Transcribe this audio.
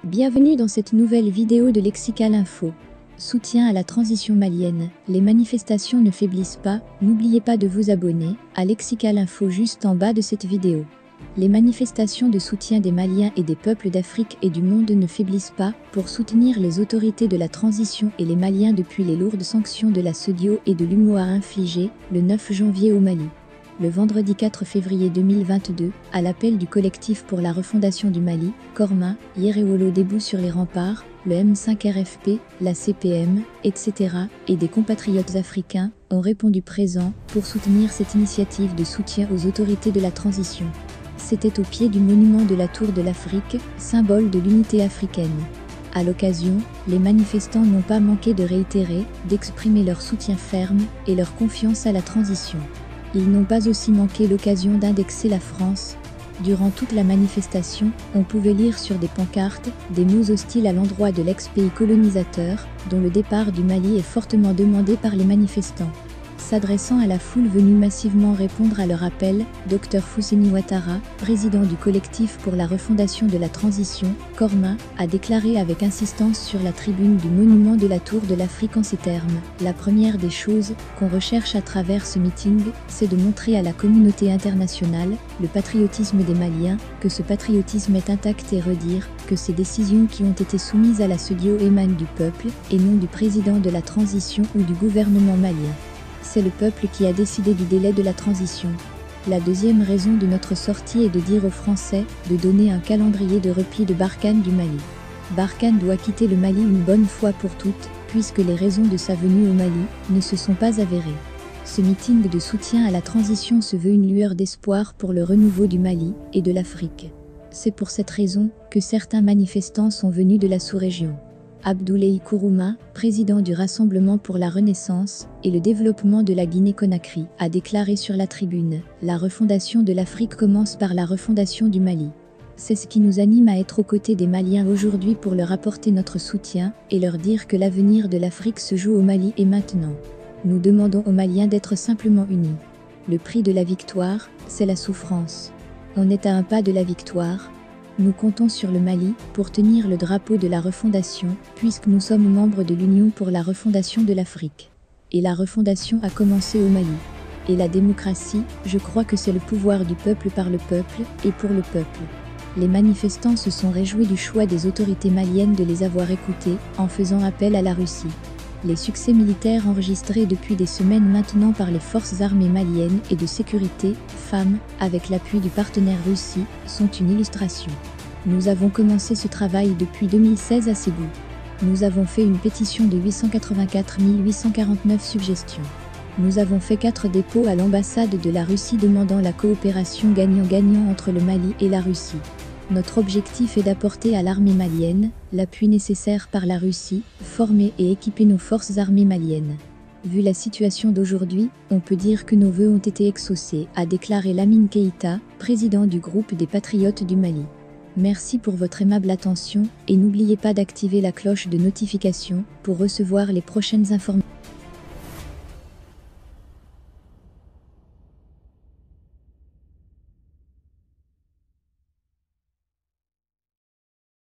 Bienvenue dans cette nouvelle vidéo de Lexical Info. Soutien à la transition malienne. Les manifestations ne faiblissent pas, n'oubliez pas de vous abonner à Lexical Info juste en bas de cette vidéo. Les manifestations de soutien des Maliens et des peuples d'Afrique et du monde ne faiblissent pas pour soutenir les autorités de la transition et les Maliens depuis les lourdes sanctions de la CEDEAO et de l'UMOA infligées le 9 janvier au Mali. Le vendredi 4 février 2022, à l'appel du collectif pour la refondation du Mali, Korma, Yerewolo debout sur les remparts, le M5 RFP, la CPM, etc., et des compatriotes africains, ont répondu présents pour soutenir cette initiative de soutien aux autorités de la transition. C'était au pied du monument de la Tour de l'Afrique, symbole de l'unité africaine. À l'occasion, les manifestants n'ont pas manqué de réitérer, d'exprimer leur soutien ferme et leur confiance à la transition. Ils n'ont pas aussi manqué l'occasion d'indexer la France. Durant toute la manifestation, on pouvait lire sur des pancartes des mots hostiles à l'endroit de l'ex-pays colonisateur, dont le départ du Mali est fortement demandé par les manifestants. S'adressant à la foule venue massivement répondre à leur appel, Dr Fousseni Ouattara, président du collectif pour la refondation de la transition, Korma, a déclaré avec insistance sur la tribune du monument de la Tour de l'Afrique en ces termes. La première des choses qu'on recherche à travers ce meeting, c'est de montrer à la communauté internationale le patriotisme des Maliens, que ce patriotisme est intact et redire que ces décisions qui ont été soumises à la CEDEAO émanent du peuple et non du président de la transition ou du gouvernement malien. C'est le peuple qui a décidé du délai de la transition. La deuxième raison de notre sortie est de dire aux Français de donner un calendrier de repli de Barkhane du Mali. Barkhane doit quitter le Mali une bonne fois pour toutes, puisque les raisons de sa venue au Mali ne se sont pas avérées. Ce meeting de soutien à la transition se veut une lueur d'espoir pour le renouveau du Mali et de l'Afrique. C'est pour cette raison que certains manifestants sont venus de la sous-région. Abdoulaye Kourouma, président du Rassemblement pour la Renaissance et le développement de la Guinée-Conakry, a déclaré sur la tribune « La refondation de l'Afrique commence par la refondation du Mali ». C'est ce qui nous anime à être aux côtés des Maliens aujourd'hui pour leur apporter notre soutien et leur dire que l'avenir de l'Afrique se joue au Mali et maintenant. Nous demandons aux Maliens d'être simplement unis. Le prix de la victoire, c'est la souffrance. On est à un pas de la victoire. Nous comptons sur le Mali pour tenir le drapeau de la refondation, puisque nous sommes membres de l'Union pour la refondation de l'Afrique. Et la refondation a commencé au Mali. Et la démocratie, je crois que c'est le pouvoir du peuple par le peuple et pour le peuple. Les manifestants se sont réjouis du choix des autorités maliennes de les avoir écoutés en faisant appel à la Russie. Les succès militaires enregistrés depuis des semaines maintenant par les forces armées maliennes et de sécurité, FAM, avec l'appui du partenaire Russie, sont une illustration. Nous avons commencé ce travail depuis 2016 à Ségou. Nous avons fait une pétition de 884 849 suggestions. Nous avons fait 4 dépôts à l'ambassade de la Russie demandant la coopération gagnant-gagnant entre le Mali et la Russie. Notre objectif est d'apporter à l'armée malienne l'appui nécessaire par la Russie, former et équiper nos forces armées maliennes. Vu la situation d'aujourd'hui, on peut dire que nos vœux ont été exaucés, a déclaré Lamine Keïta, président du groupe des Patriotes du Mali. Merci pour votre aimable attention et n'oubliez pas d'activer la cloche de notification pour recevoir les prochaines informations.